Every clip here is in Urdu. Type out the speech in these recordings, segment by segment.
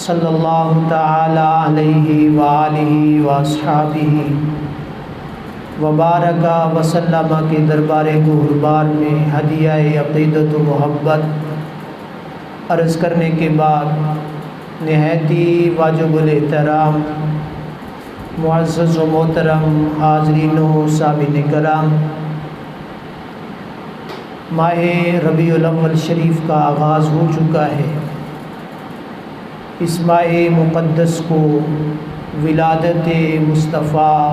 صلی اللہ تعالی علیہ وآلہ واصحابہ وبارک وسلم کے دربار قربان میں ہدیہ عقیدت و محبت عرض کرنے کے بعد نہایت ہی واجب الاحترام معزز و محترم حاضرین و سامعین کرام، ماہ ربیع الاول شریف کا آغاز ہو چکا ہے۔ اس ماہ مقدس کو ولادت مصطفیٰ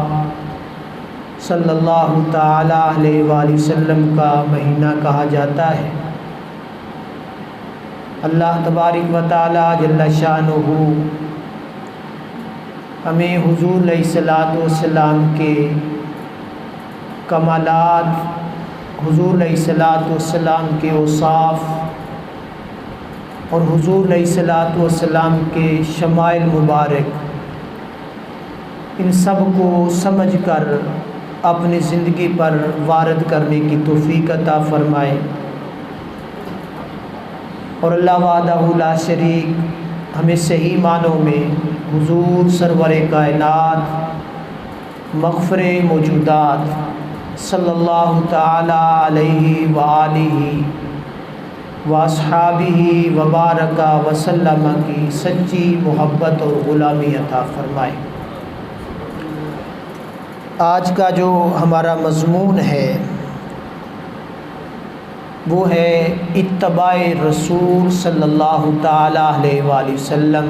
صلی اللہ تعالی علیہ وآلہ وسلم کا مہینہ کہا جاتا ہے۔ اللہ تبارک و تعالی جل شانہ ہمیں حضور علیہ السلام کے کمالات، حضور علیہ السلام کے اوصاف اور حضور علیہ السلام کے شمائل مبارک، ان سب کو سمجھ کر اپنی زندگی پر وارد کرنے کی توفیق عطا فرمائے، اور اللہ وحدہ لا شریک ہمیں صحیح معنوں میں حضور سرور کائنات مغفر موجودات صلی اللہ تعالی علیہ وآلہ واصحابہ وبارک وسلم کی سچی محبت اور غلامی عطا فرمائے۔ آج کا جو ہمارا مضمون ہے وہ ہے اتباع رسول صلی اللہ تعالی علیہ وآلہ وسلم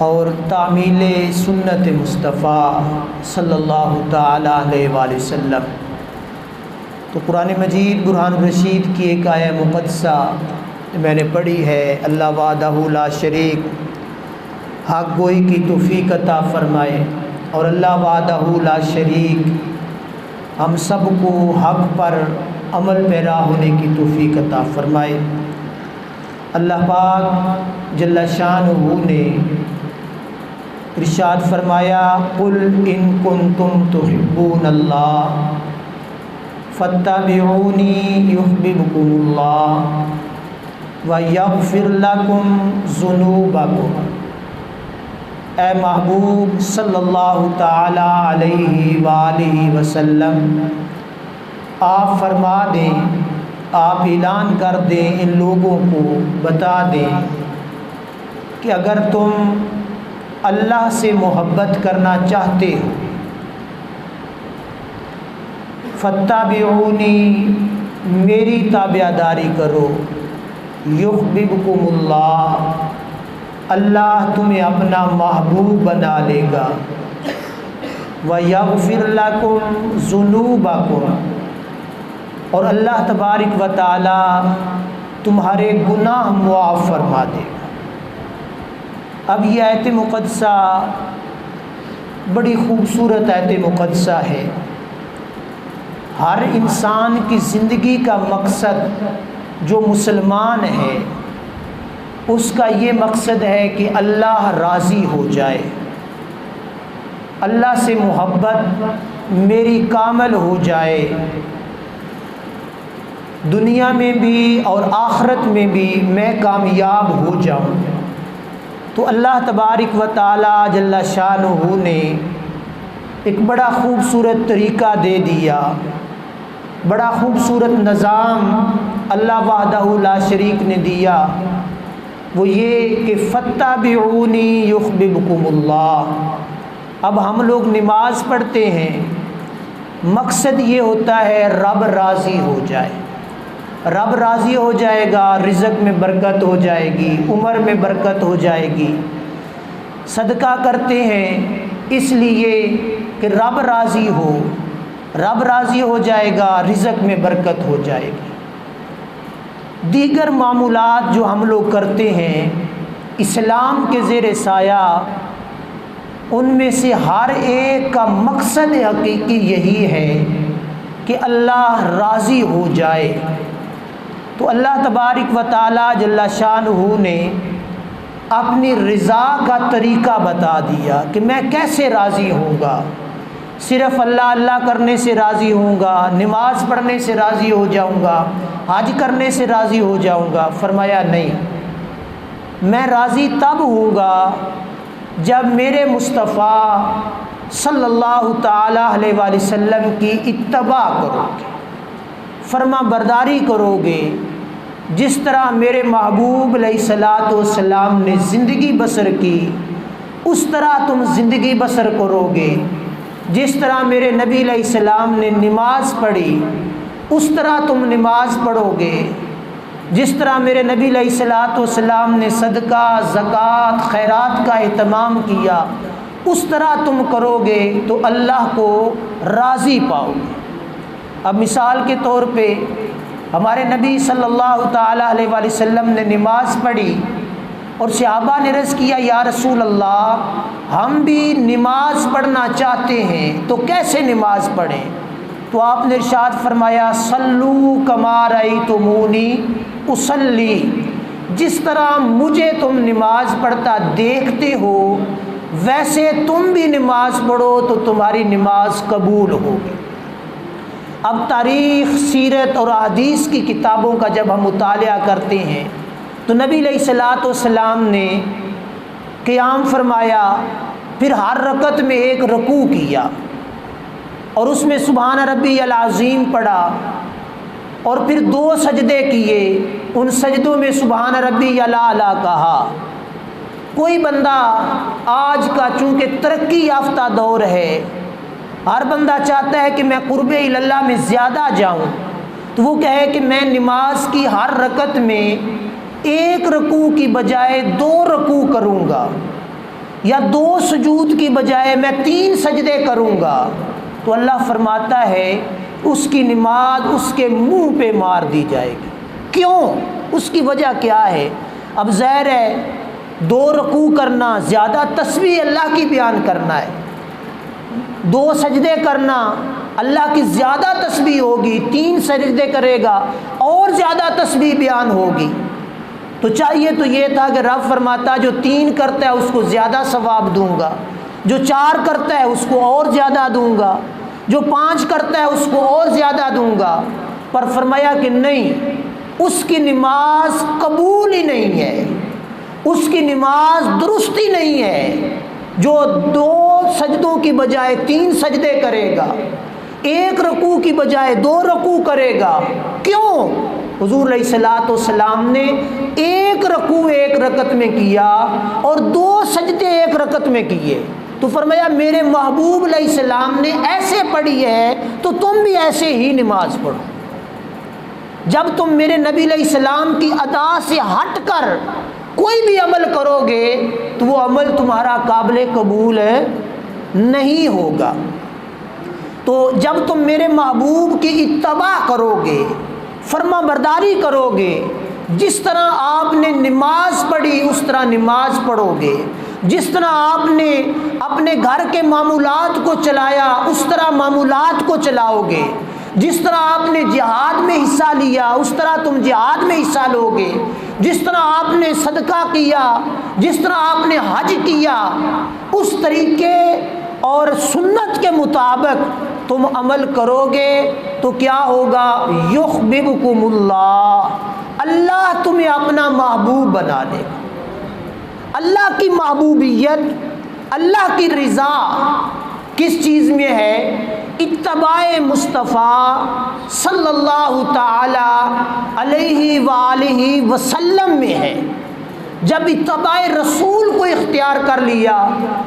اور تعمیل سنت مصطفیٰ صلی اللہ تعالی علیہ وآلہ وسلم۔ تو قرآن مجید برہان الرشید کی ایک آیہ مقدسہ میں نے پڑھی ہے۔ اللہ وحدہ لا شریک حق گوئی کی توفیق عطا فرمائے، اور اللہ وحدہ لا شریک ہم سب کو حق پر عمل پیرا ہونے کی توفیق عطا فرمائے۔ اللہ پاک جل شانہ نے ارشاد فرمایا، قل ان کنتم تحبون اللہ فاتبعونی یحببکم اللہ ویغفر لکم ذنوبکم۔ اے محبوب صلی اللہ تعالی علیہ وآلہ وسلم، آپ فرما دیں، آپ اعلان کر دیں، ان لوگوں کو بتا دیں کہ اگر تم اللہ سے محبت کرنا چاہتے ہو، فاتبعونی، میری تابعداری کرو، یحببکم اللہ، اللہ تمہیں اپنا محبوب بنا لے گا، وَيَغْفِرْ لَكُمْ ذُنُوبَكُمْ، اور اللہ تبارک و تعالی تمہارے گناہ معاف فرما دے گا۔ اب یہ آیت مقدسہ بڑی خوبصورت آیت مقدسہ ہے۔ ہر انسان کی زندگی کا مقصد، جو مسلمان ہے اس کا یہ مقصد ہے کہ اللہ راضی ہو جائے، اللہ سے محبت میری کامل ہو جائے، دنیا میں بھی اور آخرت میں بھی میں کامیاب ہو جاؤں۔ تو اللہ تبارک و تعالی جل شانہ نے ایک بڑا خوبصورت طریقہ دے دیا، بڑا خوبصورت نظام اللہ وحدہ لا شریک نے دیا، وہ یہ کہ فاتبعونی یحببکم اللہ۔ اب ہم لوگ نماز پڑھتے ہیں، مقصد یہ ہوتا ہے رب راضی ہو جائے، رب راضی ہو جائے گا، رزق میں برکت ہو جائے گی، عمر میں برکت ہو جائے گی۔ صدقہ کرتے ہیں اس لیے کہ رب راضی ہو، رب راضی ہو جائے گا، رزق میں برکت ہو جائے گی۔ دیگر معمولات جو ہم لوگ کرتے ہیں اسلام کے زیر سایہ، ان میں سے ہر ایک کا مقصد حقیقی یہی ہے کہ اللہ راضی ہو جائے۔ تو اللہ تبارک و تعالی جل شانہ نے اپنی رضا کا طریقہ بتا دیا کہ میں کیسے راضی ہوں گا۔ صرف اللہ اللہ کرنے سے راضی ہوں گا، نماز پڑھنے سے راضی ہو جاؤں گا، حج کرنے سے راضی ہو جاؤں گا؟ فرمایا نہیں، میں راضی تب ہوں گا جب میرے مصطفیٰ صلی اللہ تعالیٰ علیہ وآلہ وسلم کی اتباع کرو گے، فرما برداری کرو گے، جس طرح میرے محبوب علیہ الصلاۃ والسلام نے زندگی بسر کی اس طرح تم زندگی بسر کرو گے، جس طرح میرے نبی علیہ السلام نے نماز پڑھی اس طرح تم نماز پڑھو گے، جس طرح میرے نبی علیہ الصلاۃ والسلام نے صدقہ، زکوٰۃ، خیرات کا اہتمام کیا اس طرح تم کرو گے تو اللہ کو راضی پاؤ گے۔ اب مثال کے طور پہ ہمارے نبی صلی اللہ تعالیٰ علیہ وآلہ وسلم نے نماز پڑھی اور صحابہ نے عرض کیا یا رسول اللہ ہم بھی نماز پڑھنا چاہتے ہیں تو کیسے نماز پڑھیں؟ تو آپ نے ارشاد فرمایا صلو کما رأیتمونی اصلی، جس طرح مجھے تم نماز پڑھتا دیکھتے ہو ویسے تم بھی نماز پڑھو تو تمہاری نماز قبول ہوگی۔ اب تاریخ، سیرت اور احادیث کی کتابوں کا جب ہم مطالعہ کرتے ہیں تو نبی علیہ الصلاۃ والسلام نے قیام فرمایا، پھر ہر رکعت میں ایک رکوع کیا اور اس میں سبحان ربی العظیم پڑھا، اور پھر 2 سجدے کیے، ان سجدوں میں سبحان ربی الاعلیٰ کہا۔ کوئی بندہ آج کا چونکہ ترقی یافتہ دور ہے، ہر بندہ چاہتا ہے کہ میں قرب اللہ میں زیادہ جاؤں، تو وہ کہے کہ میں نماز کی ہر رکعت میں 1 رکوع کی بجائے 2 رکوع کروں گا، یا 2 سجود کی بجائے میں 3 سجدے کروں گا، تو اللہ فرماتا ہے اس کی نماز اس کے منہ پہ مار دی جائے گی۔ کیوں؟ اس کی وجہ کیا ہے؟ اب ظاہر ہے 2 رکوع کرنا زیادہ تسبیح اللہ کی بیان کرنا ہے، 2 سجدے کرنا اللہ کی زیادہ تسبیح ہوگی، 3 سجدے کرے گا اور زیادہ تسبیح بیان ہوگی۔ تو چاہیے تو یہ تھا کہ رب فرماتا جو 3 کرتا ہے اس کو زیادہ ثواب دوں گا، جو 4 کرتا ہے اس کو اور زیادہ دوں گا، جو 5 کرتا ہے اس کو اور زیادہ دوں گا، پر فرمایا کہ نہیں، اس کی نماز قبول ہی نہیں ہے، اس کی نماز درست ہی نہیں ہے جو 2 سجدوں کی بجائے 3 سجدے کرے گا، 1 رکوع کی بجائے 2 رکوع کرے گا۔ کیوں؟ حضور علیہ الصلاۃ والسلام نے 1 رکوع 1 رکعت میں کیا اور 2 سجدے 1 رکعت میں کیے، تو فرمایا میرے محبوب علیہ السلام نے ایسے پڑھی ہے تو تم بھی ایسے ہی نماز پڑھو۔ جب تم میرے نبی علیہ السلام کی ادا سے ہٹ کر کوئی بھی عمل کرو گے تو وہ عمل تمہارا قابل قبول نہیں ہوگا۔ تو جب تم میرے محبوب کی اتباع کرو گے، فرما برداری کرو گے، جس طرح آپ نے نماز پڑھی اس طرح نماز پڑھو گے، جس طرح آپ نے اپنے گھر کے معمولات کو چلایا اس طرح معمولات کو چلاؤ گے، جس طرح آپ نے جہاد میں حصہ لیا اس طرح تم جہاد میں حصہ لو گے، جس طرح آپ نے صدقہ کیا، جس طرح آپ نے حج کیا، اس طریقے اور سنت کے مطابق تم عمل کرو گے تو کیا ہوگا؟ یحببکم اللہ، اللہ تمہیں اپنا محبوب بنا دے گا۔ اللہ کی محبوبیت، اللہ کی رضا کس چیز میں ہے؟ اتباع مصطفیٰ صلی اللہ تعالی علیہ وآلہ وسلم میں ہے۔ جب اتباع رسول کو اختیار کر لیا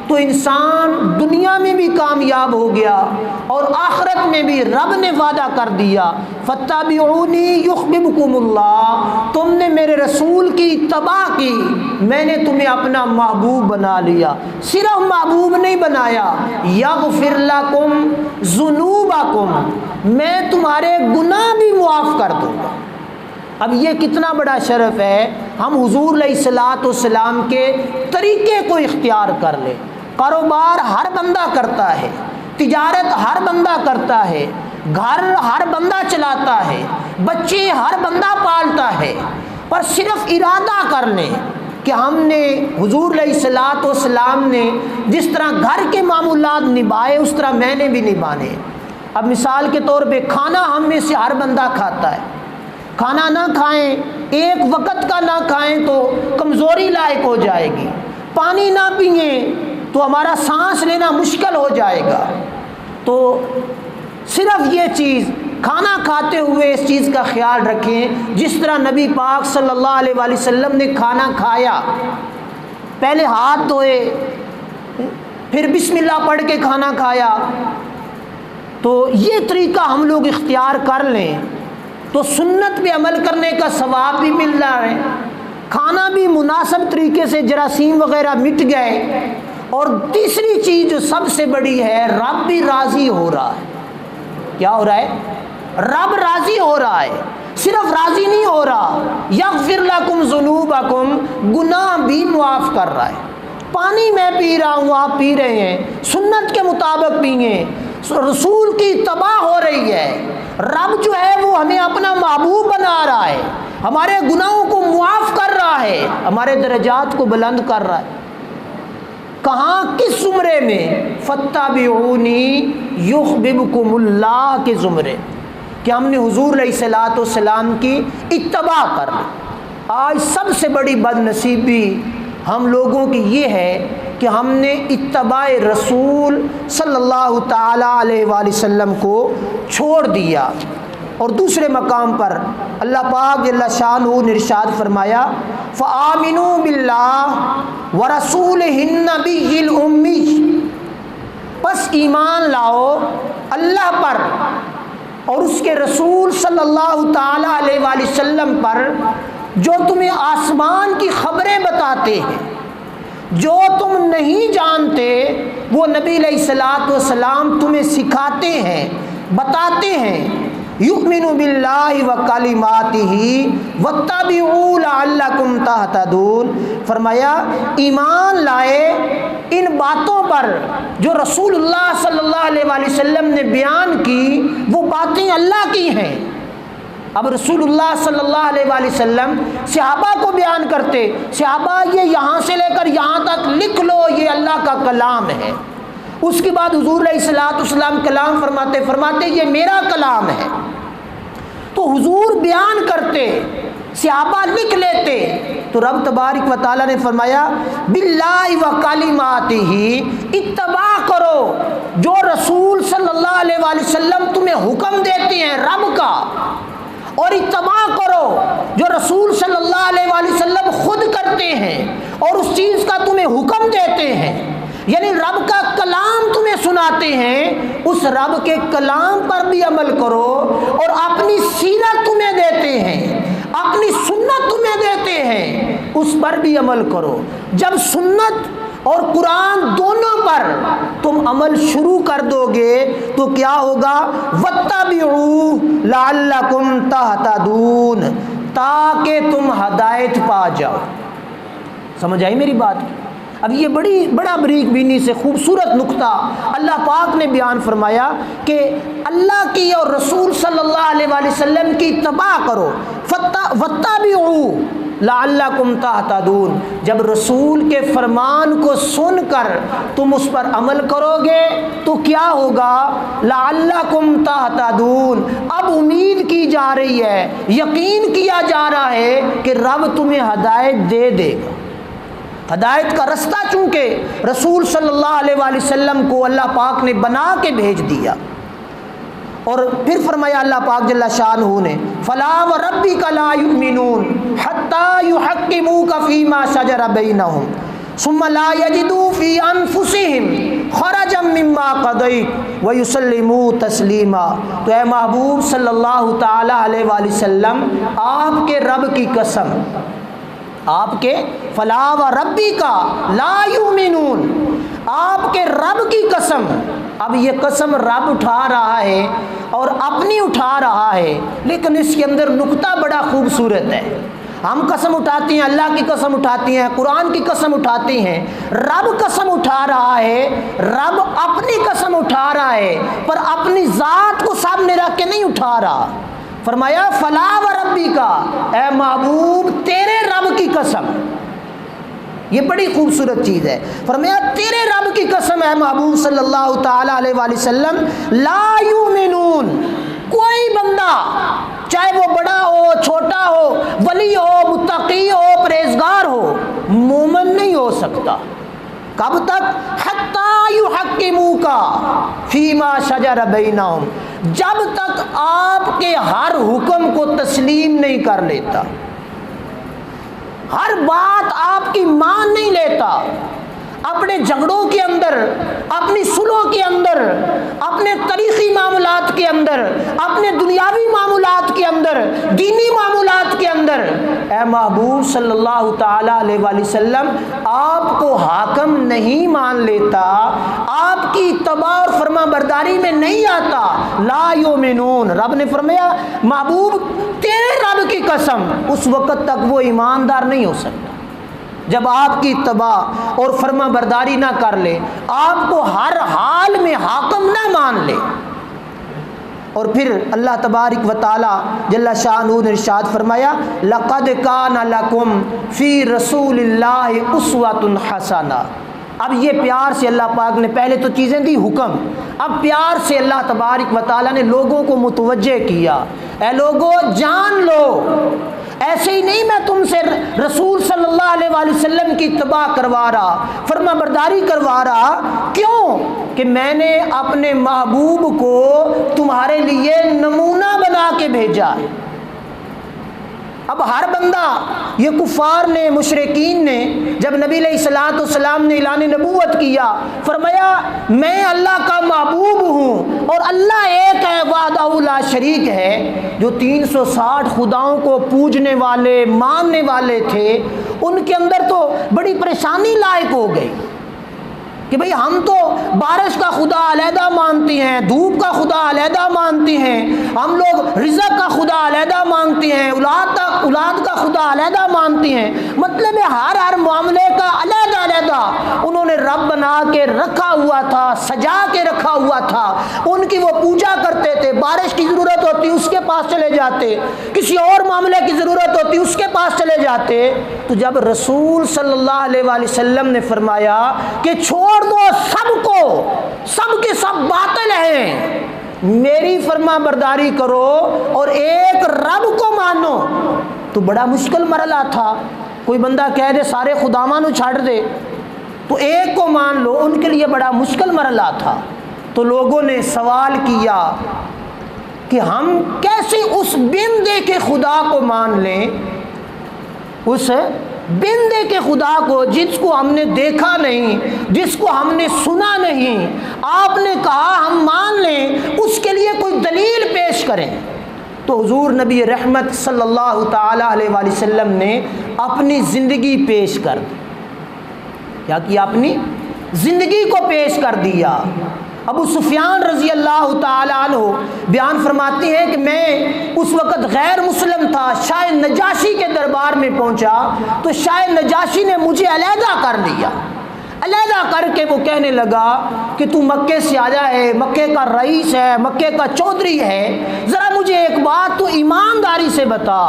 تو انسان دنیا میں بھی کامیاب ہو گیا اور آخرت میں بھی رب نے وعدہ کر دیا فاتبعونی یحببکم اللہ، تم نے میرے رسول کی اتباع کی میں نے تمہیں اپنا محبوب بنا لیا۔ صرف محبوب نہیں بنایا، یغفر لکم ذنوبکم، میں تمہارے گناہ بھی معاف کر دوں گا۔ اب یہ کتنا بڑا شرف ہے، ہم حضور علیہ الصلاۃ والسلام کے طریقے کو اختیار کر لیں۔ کاروبار ہر بندہ کرتا ہے، تجارت ہر بندہ کرتا ہے، گھر ہر بندہ چلاتا ہے، بچے ہر بندہ پالتا ہے، پر صرف ارادہ کر لیں کہ ہم نے حضور علیہ الصلاۃ والسلام نے جس طرح گھر کے معمولات نبھائے اس طرح میں نے بھی نبھانے۔ اب مثال کے طور پہ کھانا ہم میں سے ہر بندہ کھاتا ہے، کھانا نہ کھائیں، ایک وقت کا نہ کھائیں تو کمزوری لاحق ہو جائے گی، پانی نہ پئیں تو ہمارا سانس لینا مشکل ہو جائے گا۔ تو صرف یہ چیز کھانا کھاتے ہوئے اس چیز کا خیال رکھیں، جس طرح نبی پاک صلی اللہ علیہ وآلہ وسلم نے کھانا کھایا، پہلے ہاتھ دھوئے، پھر بسم اللہ پڑھ کے کھانا کھایا، تو یہ طریقہ ہم لوگ اختیار کر لیں تو سنت پہ عمل کرنے کا ثواب بھی مل رہا ہے، کھانا بھی مناسب طریقے سے، جراثیم وغیرہ مٹ گئے، اور تیسری چیز جو سب سے بڑی ہے، رب بھی راضی ہو رہا ہے۔ کیا ہو رہا ہے؟ رب راضی ہو رہا ہے، صرف راضی نہیں ہو رہا، یغفر لکم ذنوبکم، گناہ بھی معاف کر رہا ہے۔ پانی میں پی رہا ہوں، آپ پی رہے ہیں، سنت کے مطابق پئیں، رسول کی اتباع ہو رہی ہے، رب جو ہے وہ ہمیں اپنا محبوب بنا رہا ہے، ہمارے گناہوں کو معاف کر رہا ہے، ہمارے درجات کو بلند کر رہا ہے۔ کہاں، کس زمرے میں؟ فاتبعونی یحببکم اللہ کے زمرے، کہ ہم نے حضور علیہ الصلوۃ والسلام کی اتباع کر لی۔ آج سب سے بڑی بد نصیبی ہم لوگوں کی یہ ہے کہ ہم نے اتباع رسول صلی اللہ تعالی علیہ وآلہ وسلم کو چھوڑ دیا۔ اور دوسرے مقام پر اللہ پاک جل شانہ نے ارشاد فرمایا، فآمنوا باللہ ورسولہ النبی الأمی، پس ایمان لاؤ اللہ پر اور اس کے رسول صلی اللہ تعالی علیہ وآلہ وسلم پر، جو تمہیں آسمان کی خبریں بتاتے ہیں، جو تم نہیں جانتے وہ نبی علیہ الصلوۃ والسلام تمہیں سکھاتے ہیں، بتاتے ہیں۔ یؤمن باللہ وکلماتہ واتبعوا لعلکم تہتدون، فرمایا ایمان لائے ان باتوں پر جو رسول اللہ صلی اللہ علیہ وآلہ وسلم نے بیان کی، وہ باتیں اللہ کی ہیں۔ اب رسول اللہ صلی اللہ علیہ وآلہ وسلم صحابہ کو بیان کرتے، صحابہ یہ یہاں سے لے کر یہاں تک لکھ لو، یہ اللہ کا کلام ہے۔ اس کے بعد حضور علیہ الصلوۃ والسلام کلام فرماتے یہ میرا کلام ہے۔ تو حضور بیان کرتے، صحابہ لکھ لیتے، تو رب تبارک و تعالیٰ نے فرمایا باللہ و کلماتہ، اتباع کرو جو رسول صلی اللہ علیہ وآلہ وسلم تمہیں حکم دیتے ہیں رب کا، اور اتباع کرو جو رسول صلی اللہ علیہ وآلہ وسلم خود کرتے ہیں اور اس چیز کا تمہیں حکم دیتے ہیں، یعنی رب کا کلام تمہیں سناتے ہیں، اس رب کے کلام پر بھی عمل کرو، اور اپنی سیرت تمہیں دیتے ہیں، اپنی سنت تمہیں دیتے ہیں، اس پر بھی عمل کرو۔ جب سنت اور قرآن دونوں پر تم عمل شروع کر دو گے تو کیا ہوگا؟ واتبعوا لعلکم تہتدون، تاکہ تم ہدایت پا جاؤ۔ سمجھ آئی میری بات؟ اب یہ بڑا بریک بینی سے خوبصورت نقطہ اللہ پاک نے بیان فرمایا کہ اللہ کی اور رسول صلی اللہ علیہ وآلہ وسلم کی اتباع کرو، واتبعوا لعلکم تہتدون۔ جب رسول کے فرمان کو سن کر تم اس پر عمل کرو گے تو کیا ہوگا؟ لعلکم تہتدون، اب امید کی جا رہی ہے، یقین کیا جا رہا ہے کہ رب تمہیں ہدایت دے دے گا۔ ہدایت کا رستہ چونکہ رسول صلی اللہ علیہ وآلہ وسلم کو اللہ پاک نے بنا کے بھیج دیا۔ اور پھر فرمایا اللہ پاک جل شانہ نے فلا وربک لا یؤمنون حتی یحکموک فیما شجر بینہم ثم لا یجدوا فی انفسہم خرجا مما قضیت ویسلموا تسلیما۔ تو اے محبوب صلی اللہ تعالی علیہ وآلہ وسلم، آپ کے رب کی قسم، آپ کے فلا وربک لا یؤمنون، آپ کے رب کی قسم۔ اب یہ قسم رب اٹھا رہا ہے اور اپنی اٹھا رہا ہے، لیکن اس کے اندر نقطہ بڑا خوبصورت ہے۔ ہم قسم اٹھاتی ہیں، اللہ کی قسم اٹھاتی ہیں، قرآن کی قسم اٹھاتی ہیں، رب قسم اٹھا رہا ہے، رب اپنی قسم اٹھا رہا ہے، پر اپنی ذات کو سامنے رکھ کے نہیں اٹھا رہا۔ فرمایا فلا وربک، اے محبوب تیرے رب کی قسم۔ یہ بڑی خوبصورت چیز ہے۔ فرمایا تیرے رب کی قسم ہے محبوب صلی اللہ تعالی علیہ وآلہ وسلم، لا یؤمنون، کوئی بندہ چاہے وہ بڑا ہو ہو چھوٹا ہو، ولی ہو متقی ہو پرہیزگار ہو، مومن نہیں ہو سکتا۔ کب تک؟ حتی یحکموک فیما شجر بینہم، جب تک آپ کے ہر حکم کو تسلیم نہیں کر لیتا، ہر بات آپ کی مان نہیں لیتا، اپنے جھگڑوں کے اندر، اپنی صلحوں کے اندر، اپنے تاریخی معاملات کے اندر، اپنے دنیاوی معاملات کے اندر، دینی معاملات کے اندر، اے محبوب صلی اللہ تعالی علیہ وآلہ وسلم آپ کو حاکم نہیں مان لیتا، آپ کی اتباع اور فرما برداری میں نہیں آتا، لا یؤمنون، رب نے فرمایا محبوب تیرے رب کی قسم اس وقت تک وہ ایماندار نہیں ہو سکتا جب آپ کی اتباع اور فرما برداری نہ کر لے، آپ کو ہر حال میں حاکم نہ مان لے۔ اور پھر اللہ تبارک و تعالی جل شانہ نے ارشاد فرمایا لقد کان لکم فی رسول اللہ اسوۃ حسنہ۔ اب یہ پیار سے اللہ پاک نے پہلے تو چیزیں دی حکم، اب پیار سے اللہ تبارک و تعالی نے لوگوں کو متوجہ کیا، اے لوگو جان لو، ایسے ہی نہیں میں تم سے رسول صلی اللہ علیہ وآلہ وسلم کی اتباع کروا رہا، فرما برداری کروا رہا، کیوں کہ میں نے اپنے محبوب کو تمہارے لیے نمونہ بنا کے بھیجا ہے۔ اب ہر بندہ، یہ کفار نے، مشرکین نے جب نبی علیہ الصلوۃ والسلام نے اعلان نبوت کیا، فرمایا میں اللہ کا محبوب ہوں اور اللہ ایک ہے وحدہ لا شریک ہے، جو 360 خداؤں کو پوجنے والے ماننے والے تھے ان کے اندر تو بڑی پریشانی لاحق ہو گئی کہ بھئی ہم تو بارش کا خدا علیحدہ مانتے ہیں، دھوپ کا خدا علیحدہ مانتے ہیں، ہم لوگ رزق کا خدا علیحدہ مانتے ہیں، اولاد کا خدا علیحدہ مانتے ہیں، مطلب ہر معاملے کا علیحدہ علیحدہ انہوں نے رب بنا کے رکھا ہوا تھا، سجا کے رکھا ہوا تھا، ان کی وہ پوجا کرتے تھے، بارش کی ضرورت ہوتی اس کے پاس چلے جاتے، کسی اور معاملے کی ضرورت ہوتی اس کے پاس چلے جاتے۔ تو جب رسول صلی اللہ علیہ وآلہ وسلم نے فرمایا کہ چھوڑ دو سب کو، سب کے سب باطل ہیں، میری فرما برداری کرو اور ایک رب کو مانو، تو بڑا مشکل مرحلہ تھا۔ کوئی بندہ کہہ دے سارے خداواں نو چھاڑ دے تو ایک کو مان لو، ان کے لیے بڑا مشکل مرحلہ تھا۔ تو لوگوں نے سوال کیا کہ ہم کیسے اس بندے کے خدا کو مان لیں، اس بندے کے خدا کو جس کو ہم نے دیکھا نہیں، جس کو ہم نے سنا نہیں، آپ نے کہا ہم مان لیں، اس کے لیے کوئی دلیل پیش کریں۔ تو حضور نبی رحمت صلی اللہ تعالی علیہ وآلہ وسلم نے اپنی زندگی پیش کر دی۔ کیا کیا؟ اپنی زندگی کو پیش کر دیا۔ ابو سفیان رضی اللہ تعالی عنہ بیان فرماتے ہیں کہ میں اس وقت غیر مسلم تھا، شاہ نجاشی کے دربار میں پہنچا تو شاہ نجاشی نے مجھے علیحدہ کر لیا، علیحدہ کر کے وہ کہنے لگا کہ تو مکے سے آیا ہے، مکے کا رئیس ہے، مکے کا چودھری ہے، ذرا مجھے ایک بات تو ایمانداری سے بتا،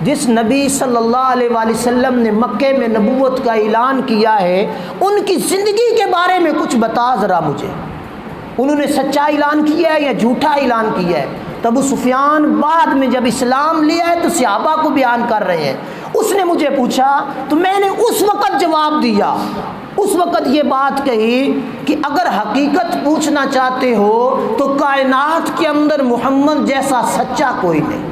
جس نبی صلی اللہ علیہ وآلہ وسلم نے مکے میں نبوت کا اعلان کیا ہے ان کی زندگی کے بارے میں کچھ بتا ذرا مجھے، انہوں نے سچا اعلان کیا ہے یا جھوٹا اعلان کیا ہے؟ تو ابو سفیان بعد میں جب اسلام لیا ہے تو صحابہ کو بیان کر رہے ہیں، اس نے مجھے پوچھا تو میں نے اس وقت جواب دیا، اس وقت یہ بات کہی کہ اگر حقیقت پوچھنا چاہتے ہو تو کائنات کے اندر محمد جیسا سچا کوئی نہیں،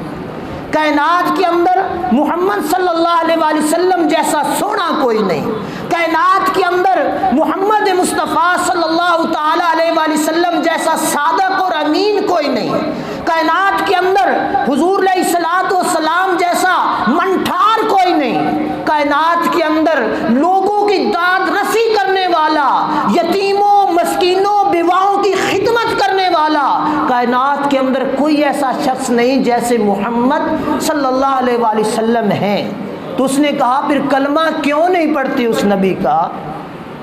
کائنات کے اندر محمد صلی اللہ علیہ وآلہ وسلم جیسا سونا کوئی نہیں، کائنات کے اندر محمد مصطفیٰ صلی اللہ تعالی علیہ وآلہ وسلم جیسا صادق اور امین کوئی نہیں، کائنات کے اندر حضور علیہ الصلوۃ والسلام جیسا منٹھار کوئی نہیں، کائنات کے اندر لوگوں کی داد رسی کرنے والا، یتیموں مسکینوں بیواؤں کی خدمت کرنے والا، کائنات کے اندر کوئی ایسا شخص نہیں جیسے محمد صلی اللہ علیہ وآلہ وسلم ہیں۔ تو اس نے کہا پھر کلمہ کیوں نہیں پڑھتے اس نبی کا؟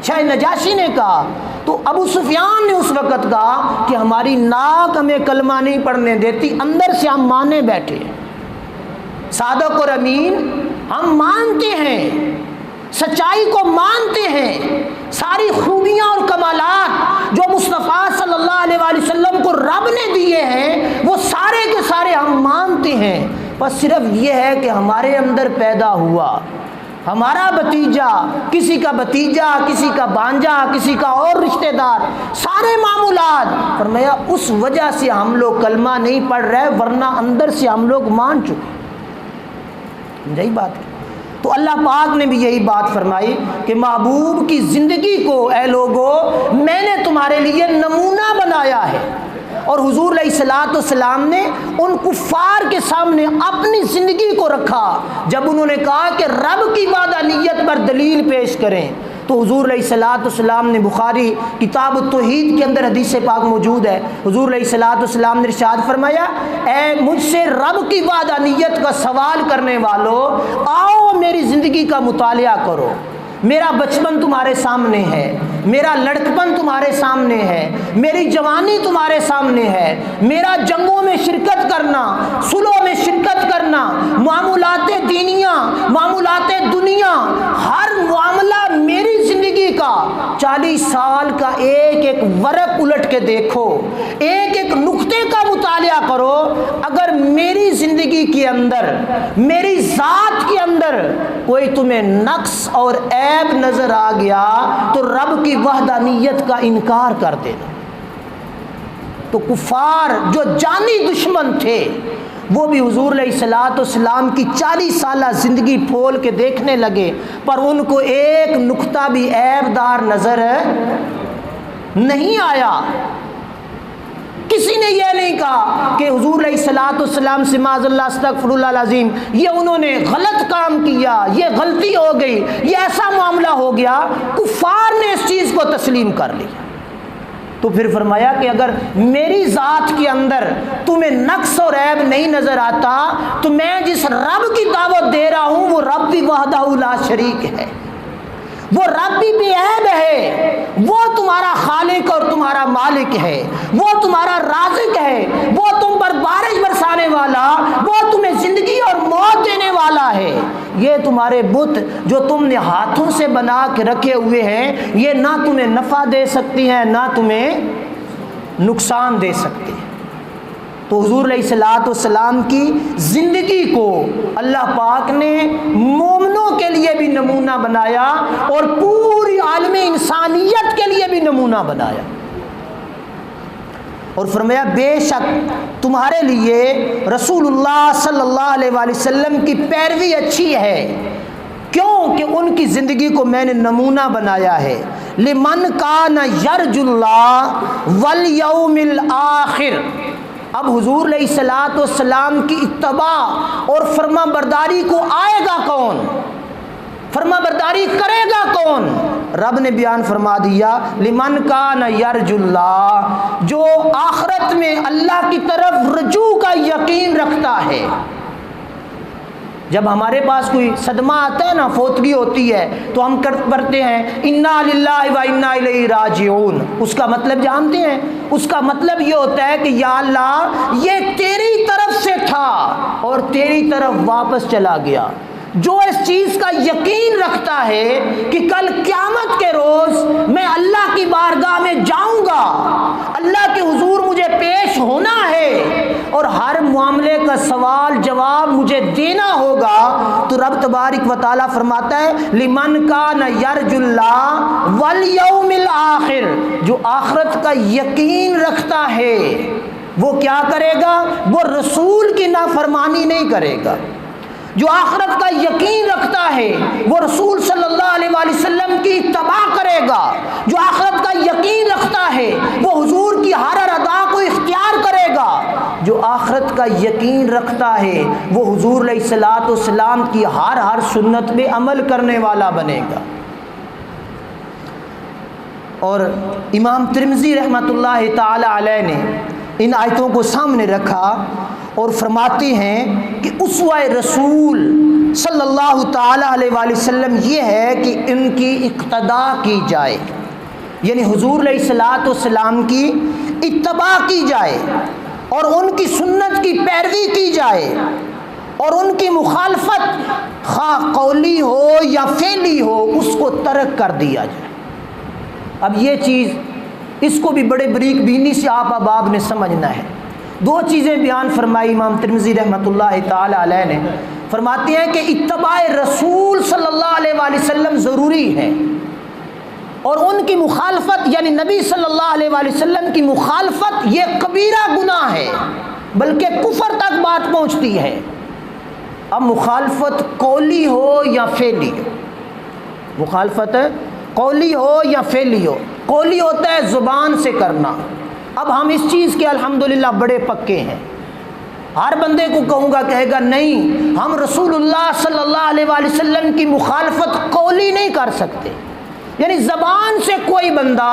شاہ نجاشی نے کہا، تو ابو سفیان نے اس وقت کہا کہ ہماری ناک ہمیں کلمہ نہیں پڑھنے دیتی، اندر سے ہم مانے بیٹھے، صادق اور امین ہم مانتے ہیں، سچائی کو مانتے ہیں، ساری خوبیاں اور کمالات جو مصطفیٰ صلی اللہ علیہ وآلہ وسلم کو رب نے دیے ہیں وہ سارے کے سارے ہم مانتے ہیں، بس صرف یہ ہے کہ ہمارے اندر پیدا ہوا، ہمارا بھتیجا، کسی کا بھتیجا، کسی کا بانجا، کسی کا اور رشتہ دار، سارے معمولات، فرمایا اس وجہ سے ہم لوگ کلمہ نہیں پڑھ رہے، ورنہ اندر سے ہم لوگ مان چکے۔ یہی بات ہے۔ تو اللہ پاک نے بھی یہی بات فرمائی کہ محبوب کی زندگی کو اے لوگو میں نے تمہارے لیے نمونہ بنایا ہے، اور حضور علیہ الصلوۃ والسلام نے ان کفار کے سامنے اپنی زندگی کو رکھا جب انہوں نے کہا کہ رب کی وحدانیت پر دلیل پیش کریں، تو حضور علیہ الصلوۃ والسلام نے بخاری کتاب التوحید کے اندر حدیث پاک موجود ہے، حضور علیہ الصلوۃ والسلام نے ارشاد فرمایا اے مجھ سے رب کی وحدانیت کا سوال کرنے والوں، آؤ میری زندگی کا مطالعہ کرو، میرا بچپن تمہارے سامنے ہے، میرا لڑکپن تمہارے سامنے ہے، میری جوانی تمہارے سامنے ہے، میرا جنگوں میں شرکت کرنا، صلحوں میں شرکت کرنا، معاملات دینیاں، معاملات دنیا، ہر معاملہ میری زندگی کا 40 سال کا ایک ایک ورق الٹ کے دیکھو، ایک ایک نقطے کا مطالعہ کرو، اگر میری زندگی کے اندر، میری ذات کے اندر کوئی تمہیں نقص اور عیب نظر آ گیا تو رب کی وحدانیت کا انکار کر دینا۔ تو کفار جو جانی دشمن تھے وہ بھی حضور علیہ الصلوۃ والسلام کی 40 سالہ زندگی پھول کے دیکھنے لگے، پر ان کو ایک نقطہ بھی عیب دار نظر نہیں آیا۔ کسی نے یہ نہیں کہا کہ حضور علیہ الصلوۃ والسلام سے معاذ اللہ استغفر اللہ العظیم یہ انہوں نے غلط کام کیا، یہ غلطی ہو گئی، یہ ایسا معاملہ ہو گیا۔ کفار نے اس چیز کو تسلیم کر لیا۔ تو پھر فرمایا کہ اگر میری ذات کے اندر تمہیں نقص اور عیب نہیں نظر آتا تو میں جس رب کی دعوت دے رہا ہوں وہ رب بھی وحدہ لا شریک ہے، وہ رب بھی بے عیب ہے، وہ تمہارا خالق اور تمہارا مالک ہے، وہ تمہارا رازق ہے، وہ تم پر بارش برسانے والا، وہ تمہیں زندگی اور موت دینے والا ہے۔ یہ تمہارے بت جو تم نے ہاتھوں سے بنا کے رکھے ہوئے ہیں یہ نہ تمہیں نفع دے سکتی ہیں نہ تمہیں نقصان دے سکتے ہیں۔ تو حضور علیہ الصلوۃ والسلام کی زندگی کو اللہ پاک نے مومنوں کے لیے بھی نمونہ بنایا اور پوری عالم انسانیت کے لیے بھی نمونہ بنایا، اور فرمایا بے شک تمہارے لیے رسول اللہ صلی اللہ علیہ وآلہ وسلم کی پیروی اچھی ہے، کیوں کہ ان کی زندگی کو میں نے نمونہ بنایا ہے۔ لمن کان یرجو اللہ والیوم الآخر۔ اب حضور علیہ الصلوۃ والسلام کی اتباع اور فرما برداری کو آئے گا کون، فرما برداری کرے گا کون؟ رب نے بیان فرما دیا لمن کان یرجو اللہ، جو آخرت میں اللہ کی طرف رجوع کا یقین رکھتا ہے۔ جب ہمارے پاس کوئی صدمہ آتا ہے نا، فوتگی ہوتی ہے تو ہم پڑھتے ہیں انا للہ و انا الیہ راجعون۔ اس کا مطلب جانتے ہیں؟ اس کا مطلب یہ ہوتا ہے کہ یا اللہ یہ تیری طرف سے تھا اور تیری طرف واپس چلا گیا۔ جو اس چیز کا یقین رکھتا ہے کہ کل قیامت کے روز میں اللہ کی بارگاہ میں جاؤں گا، اللہ کے حضور مجھے پیش ہونا ہے اور ہر معاملے کا سوال جواب مجھے دینا ہوگا، تو رب تبارک و تعالیٰ فرماتا ہے لمن کان یرجو اللہ والیوم الآخر، جو آخرت کا یقین رکھتا ہے وہ کیا کرے گا؟ وہ رسول کی نافرمانی نہیں کرے گا۔ جو آخرت کا یقین رکھتا ہے وہ رسول صلی اللہ علیہ وآلہ وسلم کی اتباع کرے گا۔ جو آخرت کا یقین رکھتا ہے وہ حضور کی ہر ادا کو اختیار کرے گا۔ جو آخرت کا یقین رکھتا ہے وہ حضور علیہ الصلوۃ والسلام کی ہر سنت پہ عمل کرنے والا بنے گا۔ اور امام ترمذی رحمۃ اللہ تعالی علیہ نے ان آیتوں کو سامنے رکھا اور فرماتے ہیں کہ اسوہ رسول صلی اللہ تعالی علیہ وآلہ وسلم یہ ہے کہ ان کی اقتداء کی جائے، یعنی حضور علیہ الصلوۃ والسلام کی اتباع کی جائے اور ان کی سنت کی پیروی کی جائے اور ان کی مخالفت خواہ قولی ہو یا فعلی ہو اس کو ترک کر دیا جائے۔ اب یہ چیز اس کو بھی بڑے بریک بینی سے آپ احباب نے سمجھنا ہے۔ دو چیزیں بیان فرمائی امام ترمذی رحمۃ اللہ تعالی علیہ نے. فرماتے ہیں کہ اتباع رسول صلی اللہ علیہ وآلہ وسلم ضروری ہے، اور ان کی مخالفت یعنی نبی صلی اللہ علیہ وآلہ وسلم کی مخالفت یہ کبیرہ گناہ ہے، بلکہ کفر تک بات پہنچتی ہے. اب مخالفت قولی ہو یا فعلی ہو، مخالفت قولی ہو یا فعلی ہو. قولی ہوتا ہے زبان سے کرنا. اب ہم اس چیز کے الحمدللہ بڑے پکے ہیں. ہر بندے کو کہوں گا کہے گا نہیں، ہم رسول اللہ صلی اللہ علیہ وآلہ وسلم کی مخالفت قولی نہیں کر سکتے. یعنی زبان سے کوئی بندہ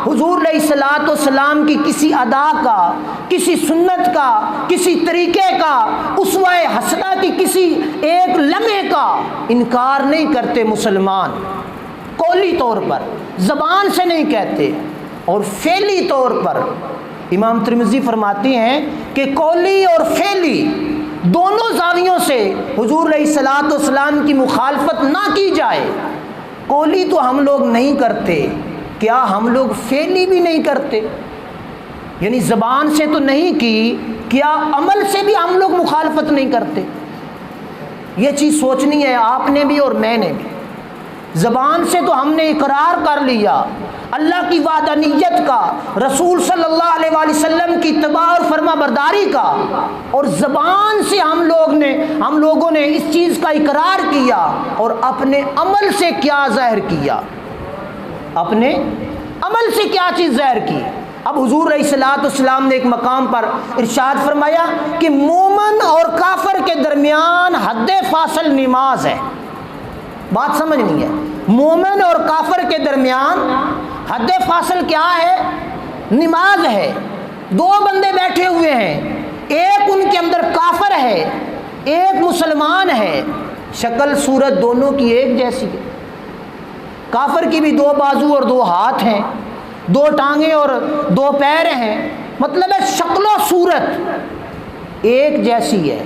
حضور علیہ الصلوۃ والسلام کی کسی ادا کا، کسی سنت کا، کسی طریقے کا، اسوہ حسنہ کی کسی ایک لمحے کا انکار نہیں کرتے مسلمان. قولی طور پر زبان سے نہیں کہتے. اور فعلی طور پر امام ترمذی فرماتے ہیں کہ قولی اور فعلی دونوں زاویوں سے حضور علیہ الصلوۃ والسلام کی مخالفت نہ کی جائے. قولی تو ہم لوگ نہیں کرتے، کیا ہم لوگ فعلی بھی نہیں کرتے؟ یعنی زبان سے تو نہیں کی، کیا عمل سے بھی ہم لوگ مخالفت نہیں کرتے؟ یہ چیز سوچنی ہے آپ نے بھی اور میں نے بھی. زبان سے تو ہم نے اقرار کر لیا اللہ کی وحدانیت کا، رسول صلی اللہ علیہ وآلہ وسلم کی اتباع اور فرما برداری کا، اور زبان سے ہم لوگوں نے اس چیز کا اقرار کیا، اور اپنے عمل سے کیا ظاہر کیا، اپنے عمل سے کیا چیز ظاہر کی. اب حضور علیہ الصلوۃ والسلام نے ایک مقام پر ارشاد فرمایا کہ مومن اور کافر کے درمیان حد فاصل نماز ہے. بات سمجھنی ہے. مومن اور کافر کے درمیان حد فاصل کیا ہے؟ نماز ہے. دو بندے بیٹھے ہوئے ہیں، ایک ان کے اندر کافر ہے، ایک مسلمان ہے. شکل صورت دونوں کی ایک جیسی ہے. کافر کی بھی دو بازو اور دو ہاتھ ہیں، دو ٹانگیں اور دو پیر ہیں. مطلب ہے شکل و صورت ایک جیسی ہے.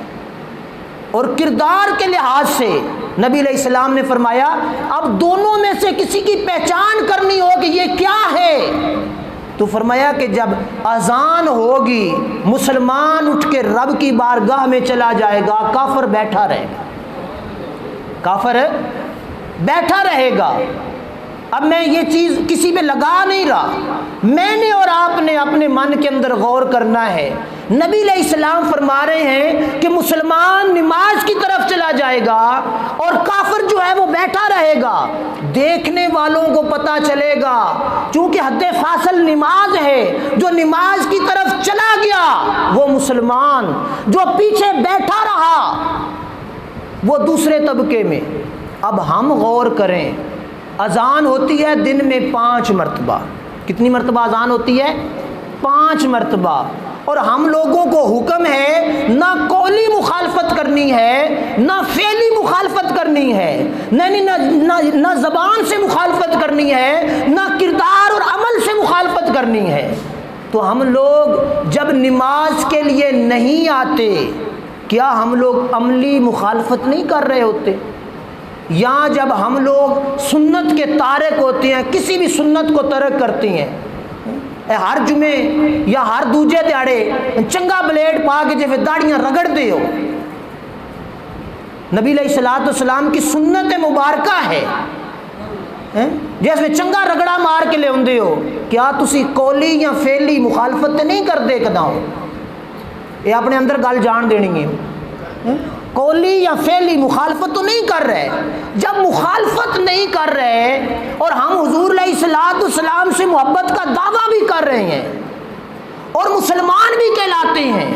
اور کردار کے لحاظ سے نبی علیہ السلام نے فرمایا اب دونوں میں سے کسی کی پہچان کرنی ہو کہ یہ کیا ہے، تو فرمایا کہ جب اذان ہوگی مسلمان اٹھ کے رب کی بارگاہ میں چلا جائے گا، کافر بیٹھا رہے گا. کافر بیٹھا رہے گا. اب میں یہ چیز کسی پہ لگا نہیں رہا، میں نے اور آپ نے اپنے من کے اندر غور کرنا ہے. نبی علیہ السلام فرما رہے ہیں کہ مسلمان نماز کی طرف چلا جائے گا اور کافر جو ہے وہ بیٹھا رہے گا. دیکھنے والوں کو پتہ چلے گا چونکہ حد فاصل نماز ہے، جو نماز کی طرف چلا گیا وہ مسلمان، جو پیچھے بیٹھا رہا وہ دوسرے طبقے میں. اب ہم غور کریں، اذان ہوتی ہے دن میں 5 مرتبہ. کتنی مرتبہ اذان ہوتی ہے؟ 5 مرتبہ. اور ہم لوگوں کو حکم ہے نہ قولی مخالفت کرنی ہے، نہ فعلی مخالفت کرنی ہے، نہ زبان سے مخالفت کرنی ہے، نہ کردار اور عمل سے مخالفت کرنی ہے. تو ہم لوگ جب نماز کے لیے نہیں آتے، کیا ہم لوگ عملی مخالفت نہیں کر رہے ہوتے؟ یا جب ہم لوگ سنت کے تارک ہوتے ہیں، کسی بھی سنت کو ترک کرتے ہیں، ہر جمعے یا ہر دوجے دیہڑے چنگا بلیڈ پا کے جو داڑیاں رگڑ دے ہو، نبی علیہ الصلوۃ والسلام کی سنت مبارکہ ہے جیسے چنگا رگڑا مار کے لے آندے ہو، کیا تسی قولی یا فعلی مخالفت نہیں کرتے کداں؟ یہ اپنے اندر گل جان دینی ہے. قولی یا فعلی مخالفت تو نہیں کر رہے. جب مخالفت نہیں کر رہے اور ہم حضور علیہ الصلوۃ والسلام سے محبت کا دعویٰ بھی کر رہے ہیں اور مسلمان بھی کہلاتے ہیں،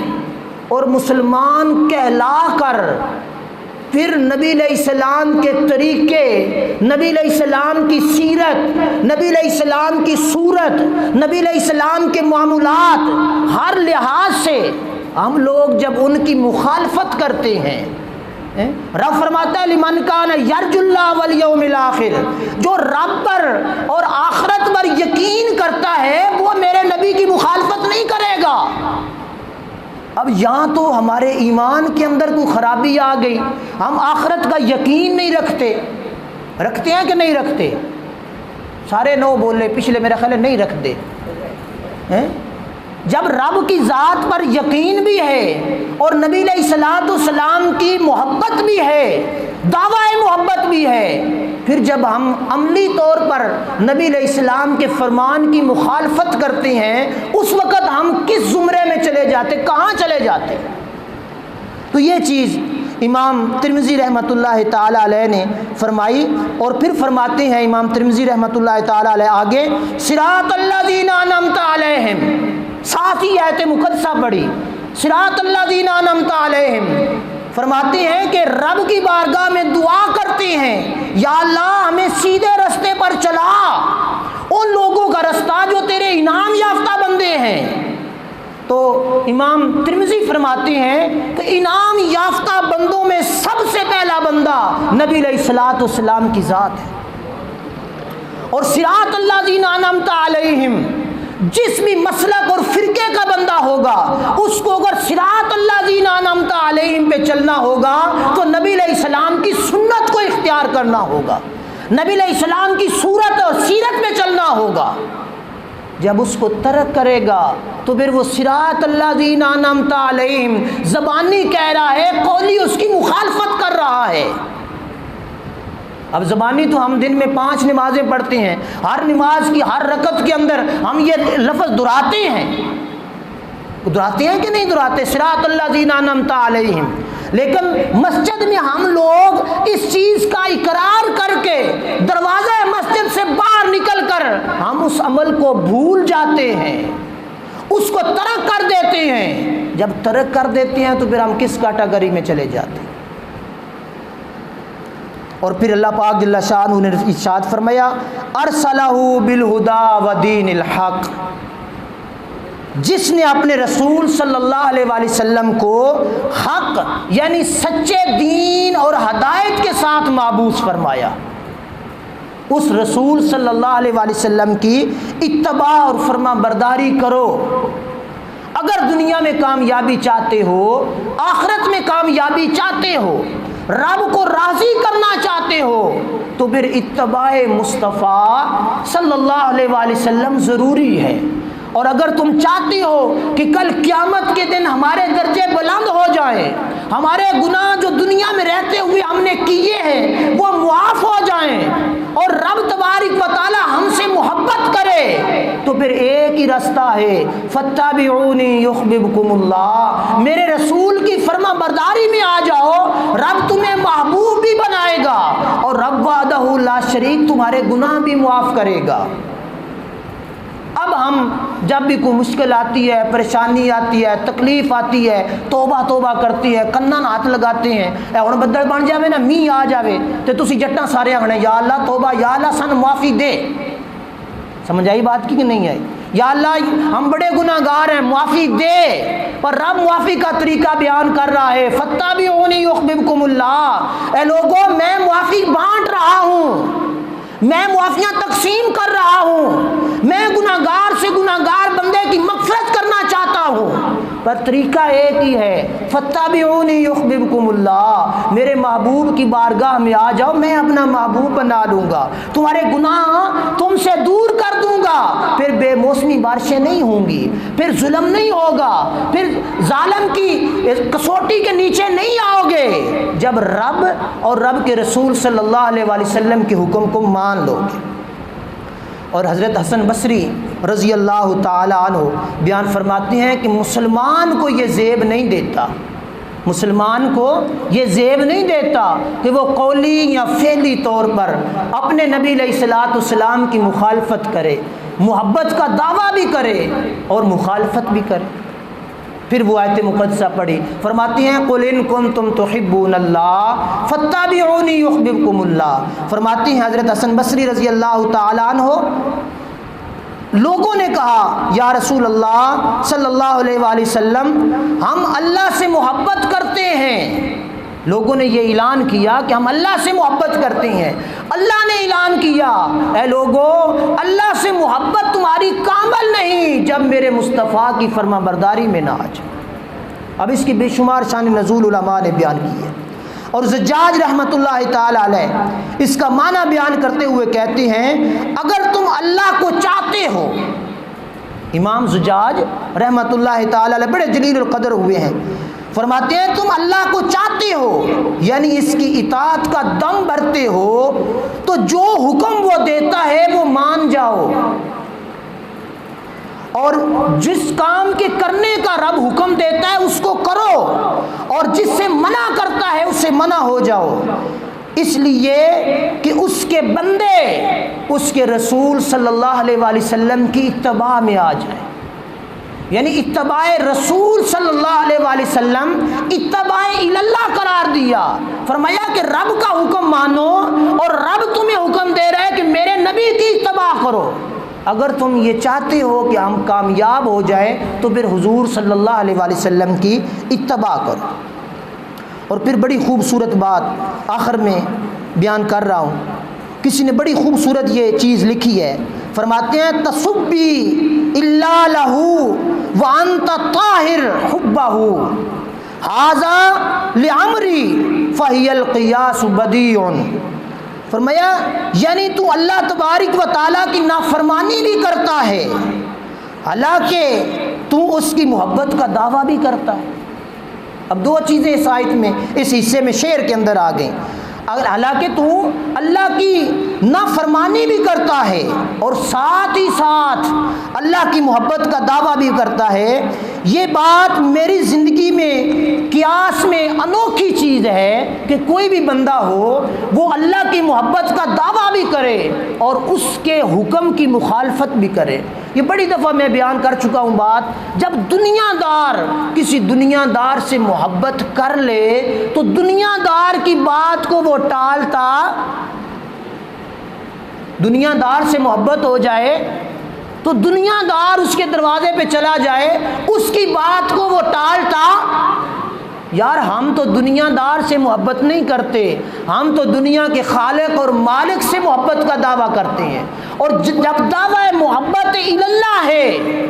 اور مسلمان کہلا کر پھر نبی علیہ السلام کے طریقے، نبی علیہ السلام کی سیرت، نبی علیہ السلام کی صورت، نبی علیہ السلام کے معاملات، ہر لحاظ سے ہم لوگ جب ان کی مخالفت کرتے ہیں، رب فرماتا ہے لمن کان یرجو اللہ والیوم الآخر، جو رب پر اور آخرت پر یقین کرتا ہے وہ میرے نبی کی مخالفت نہیں کرے گا. اب یہاں تو ہمارے ایمان کے اندر کوئی خرابی آ گئی، ہم آخرت کا یقین نہیں رکھتے. رکھتے ہیں کہ نہیں رکھتے؟ سارے نو بولے، پچھلے میرا خیال ہے نہیں رکھتے. جب رب کی ذات پر یقین بھی ہے اور نبی علیہ الصلوۃ والسلام کی محبت بھی ہے، دعوی محبت بھی ہے، پھر جب ہم عملی طور پر نبی علیہ السلام کے فرمان کی مخالفت کرتے ہیں، اس وقت ہم کس زمرے میں چلے جاتے، کہاں چلے جاتے؟ تو یہ چیز امام ترمذی رحمۃ اللہ تعالی علیہ نے فرمائی، اور پھر فرماتے ہیں امام ترمذی رحمۃ اللہ تعالی علیہ آگے، صراط الذین انعمت علیہم، ساتھ ہی آیت مقدسہ پڑھی، صراط الذین انعمت علیہم، فرماتے ہیں کہ رب کی بارگاہ میں دعا کرتے ہیں، یا اللہ ہمیں سیدھے رستے پر چلا، ان لوگوں کا رستہ جو تیرے انعام یافتہ بندے ہیں۔ تو امام ترمذی فرماتے ہیں کہ انعام یافتہ بندوں میں سب سے پہلا بندہ نبی علیہ الصلوۃ والسلام کی ذات ہے۔ اور صراط الذین انعمت علیہم، جس بھی مسلک اور فرقے کا بندہ ہوگا اس کو اگر صراط الذین انعمت علیہم پہ چلنا ہوگا تو نبی علیہ السلام کی سنت کو اختیار کرنا ہوگا، نبی علیہ السلام کی صورت اور سیرت میں چلنا ہوگا۔ جب اس کو ترک کرے گا تو پھر وہ صراط الذین انعمت علیہم زبانی کہہ رہا ہے، قولی اس کی مخالفت کر رہا ہے۔ اب زبانی تو ہم دن میں 5 نمازیں پڑھتے ہیں، ہر نماز کی ہر رکعت کے اندر ہم یہ لفظ دہراتے ہیں کہ نہیں دہراتے، صراط الذین انعمت علیہم، لیکن مسجد میں ہم لوگ اس چیز کا اقرار کر کے دروازہ مسجد سے باہر نکل کر ہم اس عمل کو بھول جاتے ہیں، اس کو ترک کر دیتے ہیں۔ جب ترک کر دیتے ہیں تو پھر ہم کس کیٹیگری میں چلے جاتے ہیں؟ اور پھر اللہ پاک جل شانہ نے ارشاد فرمایا، ارسلہ بالہدی ودین الحق، جس نے اپنے رسول صلی اللہ علیہ وآلہ وسلم کو حق یعنی سچے دین اور ہدایت کے ساتھ مابعوث فرمایا، اس رسول صلی اللہ علیہ وآلہ وسلم کی اتباع اور فرما برداری کرو۔ اگر دنیا میں کامیابی چاہتے ہو، آخرت میں کامیابی چاہتے ہو، رب کو راضی کرنا چاہتے ہو، تو پھر اتباع مصطفیٰ صلی اللہ علیہ وآلہ وسلم ضروری ہے۔ اور اگر تم چاہتے ہو کہ کل قیامت کے دن ہمارے درجے بلند ہو جائیں، ہمارے گناہ جو دنیا میں رہتے ہوئے ہم نے کیے ہیں وہ معاف ہو جائیں، اور رب تبارک و تعالی ہم سے محبت کرے، تو پھر ایک ہی رستہ ہے، فاتبعونی یحببکم اللہ، میرے رسول کی فرما برداری میں آ جاؤ، رب تمہیں محبوب بھی بنائے گا، اور رب وحدہ لا شریک تمہارے گناہ بھی معاف کرے گا۔ اب ہم جب بھی کوئی مشکل آتی ہے، پریشانی آتی ہے، تکلیف آتی ہے، توبہ توبہ کرتی ہے، کنن ہاتھ لگاتے ہیں، اے ہن بدل بن جاوے نا، میہ آ جاوے تے تسی جٹاں سارے آخنے یا اللہ توبہ، یا اللہ سن معافی دے۔ سمجھ آئی بات کی کہ نہیں آئی؟ یا اللہ ہم بڑے گناہ گار ہیں، معافی دے، پر رب معافی کا طریقہ بیان کر رہا ہے، فاتبعونی یحببکم اللہ، اے لوگوں میں معافی بانٹ رہا ہوں، میں معافیاں تقسیم کر رہا ہوں، میں گناہگار سے گناہگار بندے کی مغفرت کرنا چاہتا ہوں، پر طریقہ ایک ہی ہے، فاتبعونی یحببکم اللہ، میرے محبوب کی بارگاہ میں آ جاؤ، میں اپنا محبوب بنا لوں گا، تمہارے گناہ تم سے دور کر دوں گا، پھر بے موسمی بارشیں نہیں ہوں گی، پھر ظلم نہیں ہوگا، پھر ظالم کی کسوٹی کے نیچے نہیں آؤ گے، جب رب اور رب کے رسول صلی اللہ علیہ وآلہ وسلم کے حکم کو مان لو گے۔ اور حضرت حسن بصری رضی اللہ تعالی عنہ بیان فرماتے ہیں کہ مسلمان کو یہ زیب نہیں دیتا، مسلمان کو یہ زیب نہیں دیتا کہ وہ قولی یا فعلی طور پر اپنے نبی علیہ الصلوۃ والسلام کی مخالفت کرے، محبت کا دعویٰ بھی کرے اور مخالفت بھی کرے۔ پھر وہ آیت مقدسہ پڑھی، فرماتی ہیں قل ان کنتم تحبون اللہ فاتبعونی یحببکم اللہ، فرماتی ہیں حضرت حسن بصری رضی اللہ تعالیٰ عنہ، لوگوں نے کہا یا رسول اللہ صلی اللہ علیہ وآلہ وسلم ہم اللہ سے محبت کرتے ہیں، لوگوں نے یہ اعلان کیا کہ ہم اللہ سے محبت کرتے ہیں، اللہ نے اعلان کیا اے لوگو اللہ سے محبت تمہاری کامل نہیں جب میرے مصطفیٰ کی فرما برداری میں نہ آ جائے۔ اب اس کی بے شمار شان نزول علماء نے بیان کی ہے، اور زجاج رحمۃ اللہ تعالی علیہ اس کا معنی بیان کرتے ہوئے کہتے ہیں اگر تم اللہ کو چاہتے ہو امام زجاج رحمۃ اللہ تعالی علیہ بڑے جلیل القدر ہوئے ہیں، فرماتے ہیں تم اللہ کو چاہتے ہو یعنی اس کی اطاعت کا دم بھرتے ہو تو جو حکم وہ دیتا ہے وہ مان جاؤ، اور جس کام کے کرنے کا رب حکم دیتا ہے اس کو کرو، اور جس سے منع کرتا ہے اس سے منع ہو جاؤ، اس لیے کہ اس کے بندے اس کے رسول صلی اللہ علیہ وآلہ وسلم کی اتباع میں آ جائیں۔ یعنی اتباع رسول صلی اللہ علیہ وآلہ وسلم اتباع اللہ قرار دیا، فرمایا کہ رب کا حکم مانو، اور رب تمہیں حکم دے رہا ہے کہ میرے نبی کی اتباع کرو۔ اگر تم یہ چاہتے ہو کہ ہم کامیاب ہو جائیں تو پھر حضور صلی اللہ علیہ وآلہ وسلم کی اتباع کرو۔ اور پھر بڑی خوبصورت بات آخر میں بیان کر رہا ہوں، کسی نے بڑی خوبصورت یہ چیز لکھی ہے، فرماتے ہیں تصبی الا لہو وانت طاہر حبہ ھذا لعمری فہی القیاس بدیع۔ فرمایا یعنی تو اللہ تبارک و تعالیٰ کی نافرمانی بھی کرتا ہے حالانکہ تو اس کی محبت کا دعویٰ بھی کرتا ہے۔ اب دو چیزیں اس آیت میں اس حصے میں شعر کے اندر آ گئیں، حالانکہ تو اللہ کی نافرمانی بھی کرتا ہے اور ساتھ ہی ساتھ اللہ کی محبت کا دعویٰ بھی کرتا ہے، یہ بات میری زندگی میں قیاس میں انوکھی چیز ہے کہ کوئی بھی بندہ ہو وہ اللہ کی محبت کا دعویٰ بھی کرے اور اس کے حکم کی مخالفت بھی کرے۔ یہ بڑی دفعہ میں بیان کر چکا ہوں بات، جب دنیا دار کسی دنیا دار سے محبت کر لے تو دنیا دار کی بات کو وہ ٹالتا، دنیا دار سے محبت ہو جائے تو دنیا دار اس کے دروازے پہ چلا جائے، اس کی بات کو وہ ٹالتا، یار ہم تو دنیا دار سے محبت نہیں کرتے، ہم تو دنیا کے خالق اور مالک سے محبت کا دعویٰ کرتے ہیں۔ اور جب دعویٰ محبت اللہ ہے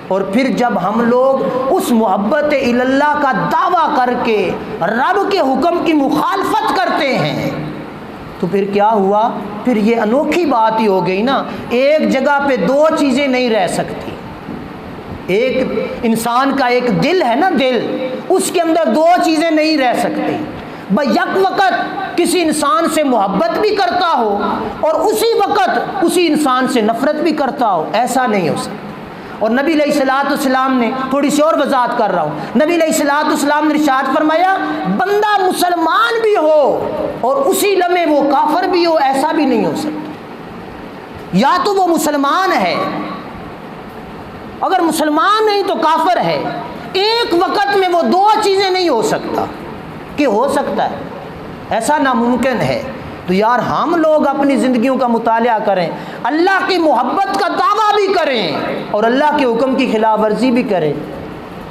اور پھر جب ہم لوگ اس محبت اللہ کا دعویٰ کر کے رب کے حکم کی مخالفت کرتے ہیں تو پھر کیا ہوا؟ پھر یہ انوکھی بات ہی ہو گئی نا، ایک جگہ پہ دو چیزیں نہیں رہ سکتی۔ ایک انسان کا ایک دل ہے نا، دل، اس کے اندر دو چیزیں نہیں رہ سکتی، یک وقت کسی انسان سے محبت بھی کرتا ہو اور اسی وقت اسی انسان سے نفرت بھی کرتا ہو، ایسا نہیں ہو سکتا۔ اور نبی علیہ الصلوۃ والسلام نے، تھوڑی سی اور وضاحت کر رہا ہوں، نبی علیہ الصلوۃ والسلام نے ارشاد فرمایا بندہ مسلمان بھی ہو اور اسی لمحے وہ کافر بھی ہو، ایسا بھی نہیں ہو سکتا۔ یا تو وہ مسلمان ہے، اگر مسلمان نہیں تو کافر ہے، ایک وقت میں وہ دو چیزیں نہیں ہو سکتا کہ ہو سکتا ہے، ایسا ناممکن ہے۔ تو یار ہم لوگ اپنی زندگیوں کا مطالعہ کریں، اللہ کی محبت کا دعویٰ بھی کریں اور اللہ کے حکم کی خلاف ورزی بھی کریں،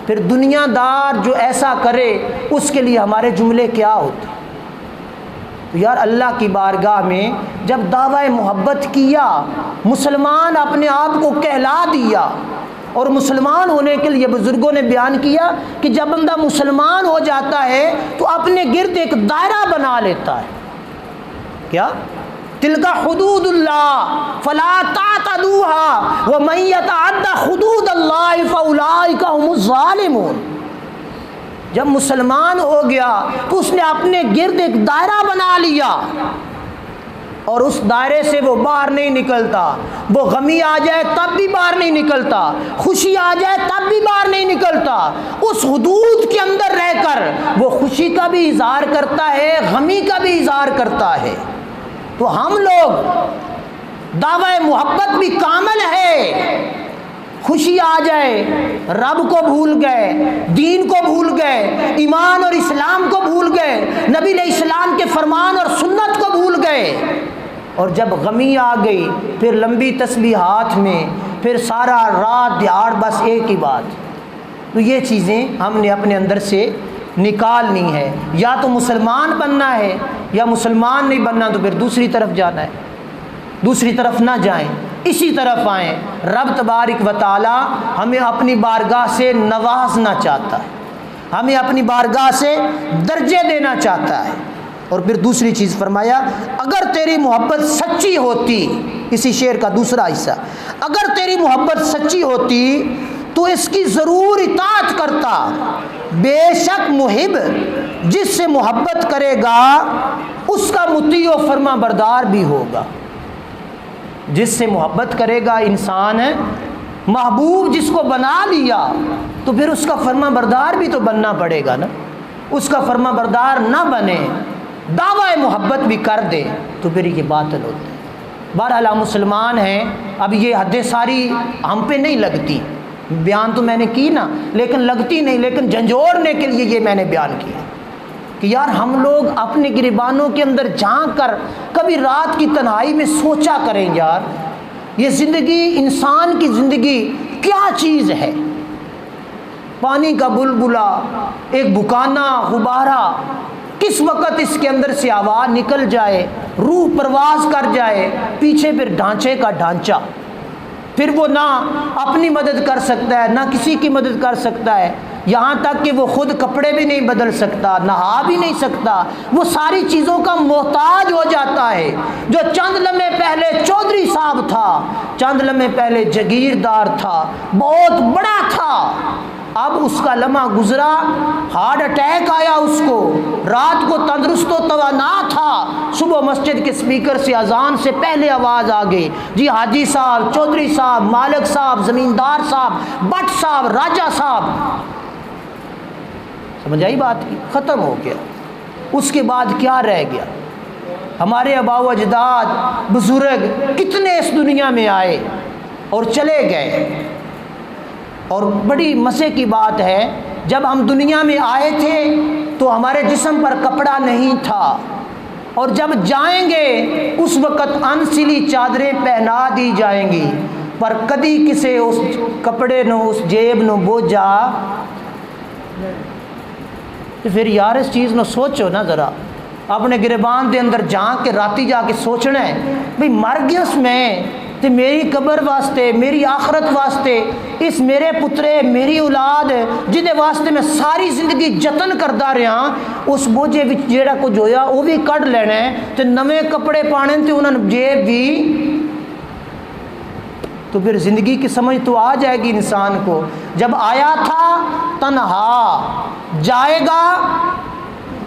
پھر دنیا دار جو ایسا کرے اس کے لیے ہمارے جملے کیا ہوتے؟ تو یار اللہ کی بارگاہ میں جب دعویٰ محبت کیا، مسلمان اپنے آپ کو کہلا دیا، اور مسلمان ہونے کے لیے بزرگوں نے بیان کیا کہ جب بندہ مسلمان ہو جاتا ہے تو اپنے گرد ایک دائرہ بنا لیتا ہے، کیا؟ تلک حدود اللہ فلا تعتدوها ومن يتعد حدود اللہ فاولئک هم الظالمون۔ جب مسلمان ہو گیا تو اس نے اپنے گرد ایک دائرہ بنا لیا اور اس دائرے سے وہ باہر نہیں نکلتا، وہ غمی آ جائے تب بھی باہر نہیں نکلتا، خوشی آ جائے تب بھی باہر نہیں نکلتا، اس حدود کے اندر رہ کر وہ خوشی کا بھی اظہار کرتا ہے، غمی کا بھی اظہار کرتا ہے۔ تو ہم لوگ دعوی محبت بھی کامل ہے، خوشی آ جائے رب کو بھول گئے، دین کو بھول گئے، ایمان اور اسلام کو بھول گئے، نبی علیہ السلام کے فرمان اور سنت کو بھول گئے، اور جب غمی آ گئی پھر لمبی تسبیح ہاتھ میں، پھر سارا رات دیہڑ بس ایک ہی بات۔ تو یہ چیزیں ہم نے اپنے اندر سے نکالنی ہے، یا تو مسلمان بننا ہے یا مسلمان نہیں بننا تو پھر دوسری طرف جانا ہے، دوسری طرف نہ جائیں، اسی طرف آئیں۔ رب تبارک و تعالی ہمیں اپنی بارگاہ سے نوازنا چاہتا ہے، ہمیں اپنی بارگاہ سے درجے دینا چاہتا ہے۔ اور پھر دوسری چیز فرمایا اگر تیری محبت سچی ہوتی، اسی شعر کا دوسرا حصہ، اگر تیری محبت سچی ہوتی تو اس کی ضرور اطاعت کرتا، بے شک محب جس سے محبت کرے گا اس کا مطیع و فرما بردار بھی ہوگا۔ جس سے محبت کرے گا انسان ہے، محبوب جس کو بنا لیا تو پھر اس کا فرما بردار بھی تو بننا پڑے گا نا۔ اس کا فرما بردار نہ بنے، دعوی محبت بھی کر دے تو پھر یہ باطل ہوتا ہے۔ بہرحال ہم مسلمان ہیں، اب یہ حدیں ساری ہم پہ نہیں لگتی، بیان تو میں نے کی نا، لیکن لگتی نہیں، لیکن جھنجھوڑنے کے لیے یہ میں نے بیان کیا کہ یار ہم لوگ اپنے گریبانوں کے اندر جھانک کر کبھی رات کی تنہائی میں سوچا کریں یار یہ زندگی، انسان کی زندگی کیا چیز ہے۔ پانی کا بلبلا، ایک بکانا غبارہ، کس وقت اس کے اندر سے آواز نکل جائے، روح پرواز کر جائے، پیچھے پھر ڈھانچے کا ڈھانچہ، پھر وہ نہ اپنی مدد کر سکتا ہے نہ کسی کی مدد کر سکتا ہے، یہاں تک کہ وہ خود کپڑے بھی نہیں بدل سکتا، نہا بھی نہیں سکتا، وہ ساری چیزوں کا محتاج ہو جاتا ہے۔ جو چند لمحے پہلے چودھری صاحب تھا، چند لمحے پہلے جگیردار تھا، بہت بڑا تھا، اب اس کا لمحہ گزرا، ہارٹ اٹیک آیا اس کو، رات کو تندرست و توانا تھا، صبح مسجد کے سپیکر سے اذان سے پہلے آواز آ گئی، جی حاجی صاحب، چودھری صاحب، مالک صاحب، زمیندار صاحب، بٹ صاحب، راجہ صاحب، سمجھ آئی بات کی؟ ختم ہو گیا۔ اس کے بعد کیا رہ گیا؟ ہمارے آباء و اجداد بزرگ کتنے اس دنیا میں آئے اور چلے گئے، اور بڑی مزے کی بات ہے جب ہم دنیا میں آئے تھے تو ہمارے جسم پر کپڑا نہیں تھا، اور جب جائیں گے اس وقت انسلی چادریں پہنا دی جائیں گی، پر کدی کسے اس کپڑے نو اس جیب نو بوجھا تو پھر یار اس چیز نو سوچو نا ذرا، اپنے گریبان دے اندر جھانک کے راتی جا کے سوچنا ہے بھئی مر گیا اس میں تے میری قبر واسطے، میری آخرت واسطے، اس میرے پترے، میری اولاد جہدے واسطے میں ساری زندگی جتن کردا رہا، اس بوجھے وچ جیڑا کچھ ہویا وہ بھی کڈ لینا ہے تے نویں کپڑے پانے تے انہاں نے جیب بھی، تو پھر زندگی کی سمجھ تو آ جائے گی انسان کو۔ جب آیا تھا تنہا، جائے گا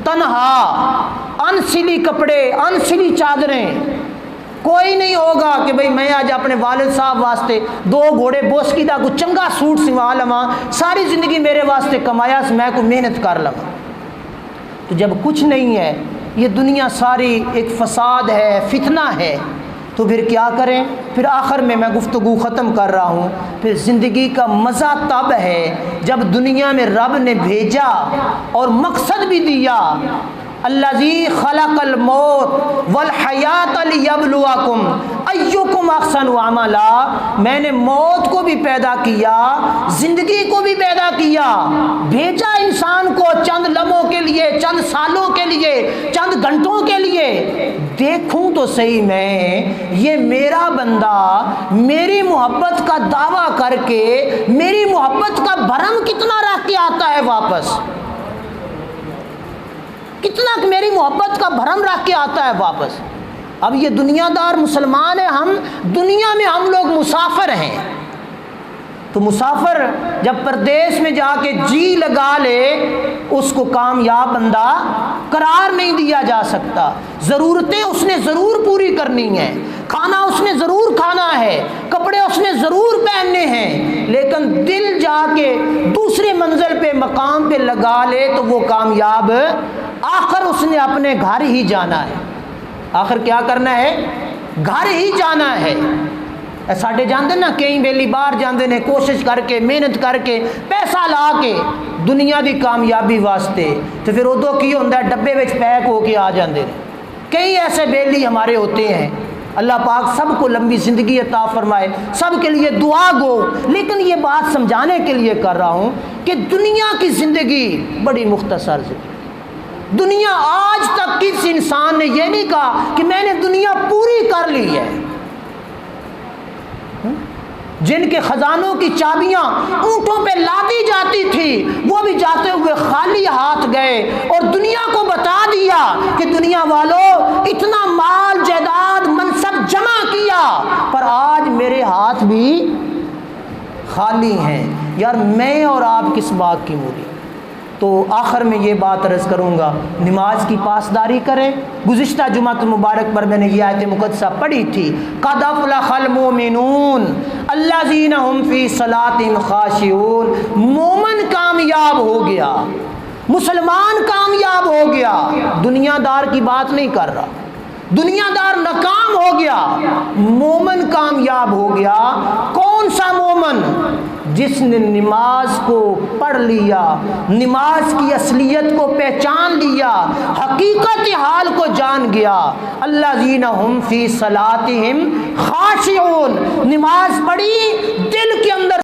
تنہا، انسلی کپڑے، انسلی چادریں، کوئی نہیں ہوگا کہ بھئی میں آج اپنے والد صاحب واسطے 2 گھوڑے بوسکی دا کوئی چنگا سوٹ سوا لواں، ساری زندگی میرے واسطے کمایا میں کوئی محنت کر لواں۔ تو جب کچھ نہیں ہے، یہ دنیا ساری ایک فساد ہے، فتنہ ہے، تو پھر کیا کریں؟ پھر آخر میں گفتگو ختم کر رہا ہوں، پھر زندگی کا مزہ تب ہے جب دنیا میں رب نے بھیجا اور مقصد بھی دیا، الذی خلق الموت والحیات لیبلوکم ایکم احسن عملا، میں نے موت کو بھی پیدا کیا، زندگی کو بھی پیدا کیا، بھیجا انسان کو چند لمحوں کے لیے، چند سالوں کے لیے، چند گھنٹوں کے لیے، دیکھوں تو صحیح میں یہ میرا بندہ میری محبت کا دعویٰ کر کے میری محبت کا بھرم کتنا رکھ کے آتا ہے واپس، کتنا میری محبت کا بھرم رکھ کے آتا ہے واپس۔ اب یہ دنیا دار مسلمان ہیں، ہم دنیا میں ہم لوگ مسافر ہیں، تو مسافر جب پردیس میں جا کے جی لگا لے اس کو کامیاب بندہ قرار نہیں دیا جا سکتا۔ ضرورتیں اس نے ضرور پوری کرنی ہیں، کھانا اس نے ضرور کھانا ہے، کپڑے اس نے ضرور پہننے ہیں، لیکن دل جا کے دوسرے منزل پہ، مقام پہ لگا لے تو وہ کامیاب، آخر اس نے اپنے گھر ہی جانا ہے۔ آخر کیا کرنا ہے؟ گھر ہی جانا ہے۔ ساڈے جاندے نا کئی ویلی باہر جاندے نے کوشش کر کے، محنت کر کے، پیسہ لا کے دنیا دی کامیابی واسطے، تو پھر ادو کی ہوندا ہے ڈبے وچ پیک ہو کے آ جاندے نے۔ کئی ایسے بیلی ہمارے ہوتے ہیں، اللہ پاک سب کو لمبی زندگی عطا فرمائے، سب کے لیے دعا گو، لیکن یہ بات سمجھانے کے لیے کر رہا ہوں کہ دنیا کی زندگی بڑی مختصر زندگی۔ دنیا آج تک کسی انسان نے یہ نہیں کہا کہ میں نے دنیا پوری کر لی ہے۔ جن کے خزانوں کی چابیاں اونٹوں پہ لادی جاتی تھی، وہ بھی جاتے ہوئے خالی ہاتھ گئے اور دنیا کو بتا دیا کہ دنیا والوں اتنا مال جائیداد منصب جمع کیا پر آج میرے ہاتھ بھی خالی ہیں، یار میں اور آپ کس بات کی مولی۔ تو آخر میں یہ بات عرض کروں گا، نماز کی پاسداری کریں۔ گزشتہ جمعہ مبارک پر میں نے یہ آیت مقدسہ پڑھی تھی، قد افلح المؤمنون الذین هم فی صلاتهم خاشعون۔ مومن کامیاب ہو گیا، مسلمان کامیاب ہو گیا، دنیا دار کی بات نہیں کر رہا، دنیا دار ناکام ہو گیا، مومن کامیاب ہو گیا۔ کون سا مومن؟ جس نے نماز کو پڑھ لیا، نماز کی اصلیت کو پہچان لیا، حقیقت حال کو جان گیا۔ الذین هم فی صلاتهم خاشعون، نماز پڑھی، دل کے اندر